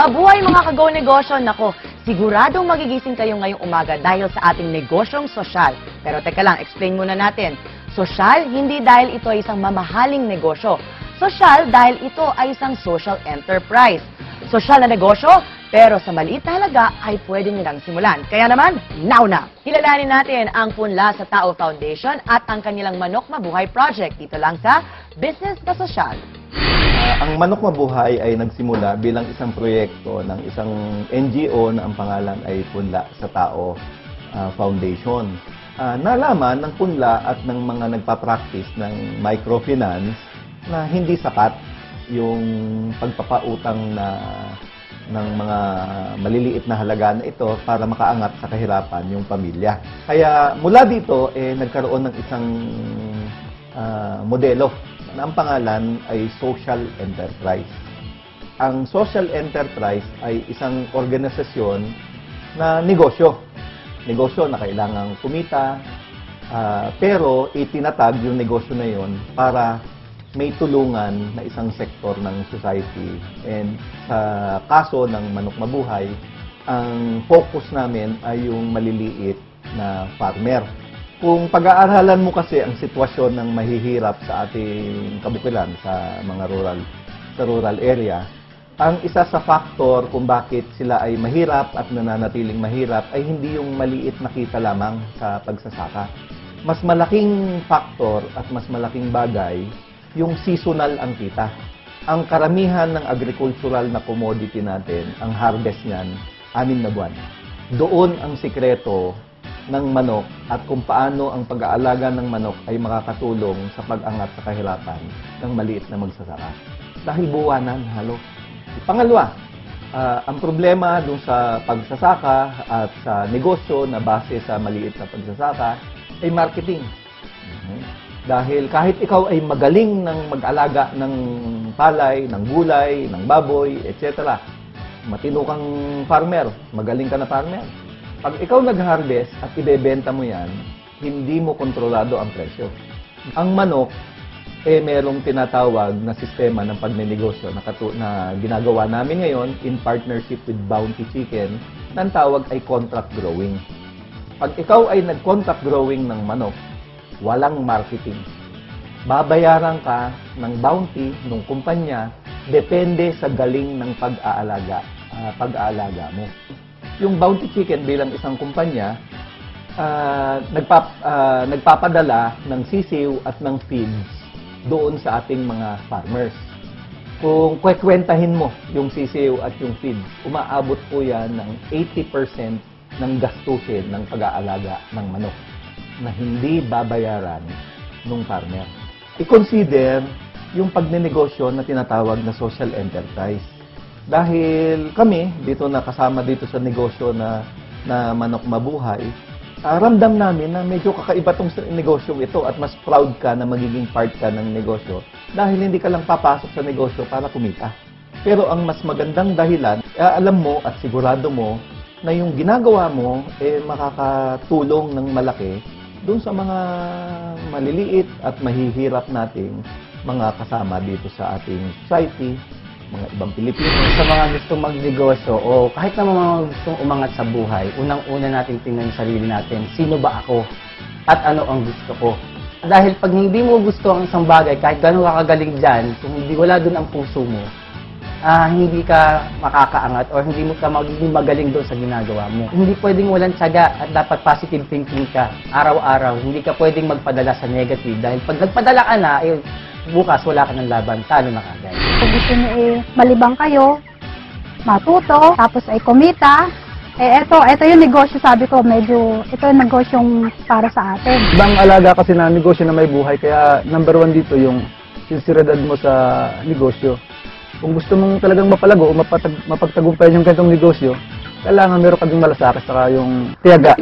Mabuhay mga Kagaw Negosyo! Nako, siguradong magigising kayo ngayong umaga dahil sa ating negosyong sosyal. Pero teka lang, explain muna natin. Sosyal, hindi dahil ito ay isang mamahaling negosyo. Sosyal dahil ito ay isang social enterprise. Sosyal na negosyo, pero sa maliit na halaga ay pwede nilang simulan. Kaya naman, now na! Kilalanin natin ang Punla sa Tao Foundation at ang kanilang Manok Mabuhay Project dito lang sa Business na Sosyal. Ang Manok Mabuhay ay nagsimula bilang isang proyekto ng isang NGO na ang pangalan ay Punla sa Tao Foundation. Nalaman ng Punla at ng mga nagpa-practice ng microfinance na hindi sapat yung pagpapautang ng mga maliliit na halaga na ito para makaangat sa kahirapan yung pamilya. Kaya mula dito, nagkaroon ng isang modelo na ang pangalan ay social enterprise. Ang social enterprise ay isang organisasyon na negosyo. Negosyo na kailangang kumita, pero itinatag yung negosyo na yon para may tulungan na isang sektor ng society. And sa kaso ng Manok Mabuhay, ang focus namin ay yung maliliit na farmer. Kung pag-aaralan mo kasi ang sitwasyon ng mahihirap sa ating kabukilan sa mga rural area, ang isa sa factor kung bakit sila ay mahirap at nananatiling mahirap ay hindi yung maliit na kita lamang sa pagsasaka. Mas malaking factor at mas malaking bagay yung seasonal ang kita. Ang karamihan ng agricultural na commodity natin, ang harvest niyan, 6 na buwan. Doon ang sikreto ng manok at kung paano ang pag-aalaga ng manok ay makakatulong sa pag-angat sa kahirapan ng maliit na magsasaka. Dahil buwanan, halo. Pangalawa, ang problema dun sa pagsasaka at sa negosyo na base sa maliit na pagsasaka ay marketing. Dahil kahit ikaw ay magaling ng mag-alaga ng palay, ng gulay, ng baboy, etc. Matino kang farmer, magaling ka na farmer. Pag ikaw nag-harvest at ibebenta mo yan, hindi mo kontrolado ang presyo. Ang manok, merong tinatawag na sistema ng pagnenegosyo na ginagawa namin ngayon in partnership with Bounty Chicken, na ang tawag ay contract growing. Pag ikaw ay nag-contract growing ng manok, walang marketing. Babayaran ka ng bounty ng kumpanya, depende sa galing ng pag-aalaga mo. Yung Bounty Chicken bilang isang kumpanya, nagpapadala ng sisiw at ng feeds doon sa ating mga farmers. Kung kwekwentahin mo yung sisiw at yung feeds, umaabot po yan ng 80% ng gastusin ng pag-aalaga ng manok na hindi babayaran ng farmer. I-consider yung pagnenegosyo na tinatawag na social enterprise. Dahil kami, dito nakasama dito sa negosyo na Manok Mabuhay, ramdam namin na medyo kakaiba tong negosyo ito at mas proud ka na magiging part ka ng negosyo dahil hindi ka lang papasok sa negosyo para kumita. Pero ang mas magandang dahilan, alam mo at sigurado mo na yung ginagawa mo makakatulong ng malaki dun sa mga maliliit at mahihirap nating mga kasama dito sa ating society, mga ibang Pilipino. Sa mga gustong magnegosyo o kahit na mga gustong umangat sa buhay, unang-una natin tingnan yung sarili natin, sino ba ako at ano ang gusto ko. Dahil pag hindi mo gusto ang isang bagay, kahit gano'n ka kagaling dyan, kung hindi wala doon ang puso mo, hindi ka makakaangat or hindi mo ka magiging magaling doon sa ginagawa mo. Hindi pwedeng walang tiyaga at dapat positive thinking ka araw-araw. Hindi ka pwedeng magpadala sa negative dahil pag nagpadala ka na, bukas wala ka ng laban, talo na kagad. Kung gusto niyo malibang kayo, matuto, tapos ay kumita, ito yung negosyo, sabi ko, ito yung negosyong para sa atin. Ibang alaga kasi na negosyo na may buhay, kaya number 1 dito yung sinseridad mo sa negosyo. Kung gusto mong talagang mapalago o mapagtagumpayan yung ganitong negosyo, kailangan meron ka ding malasakit saka yung tiyaga.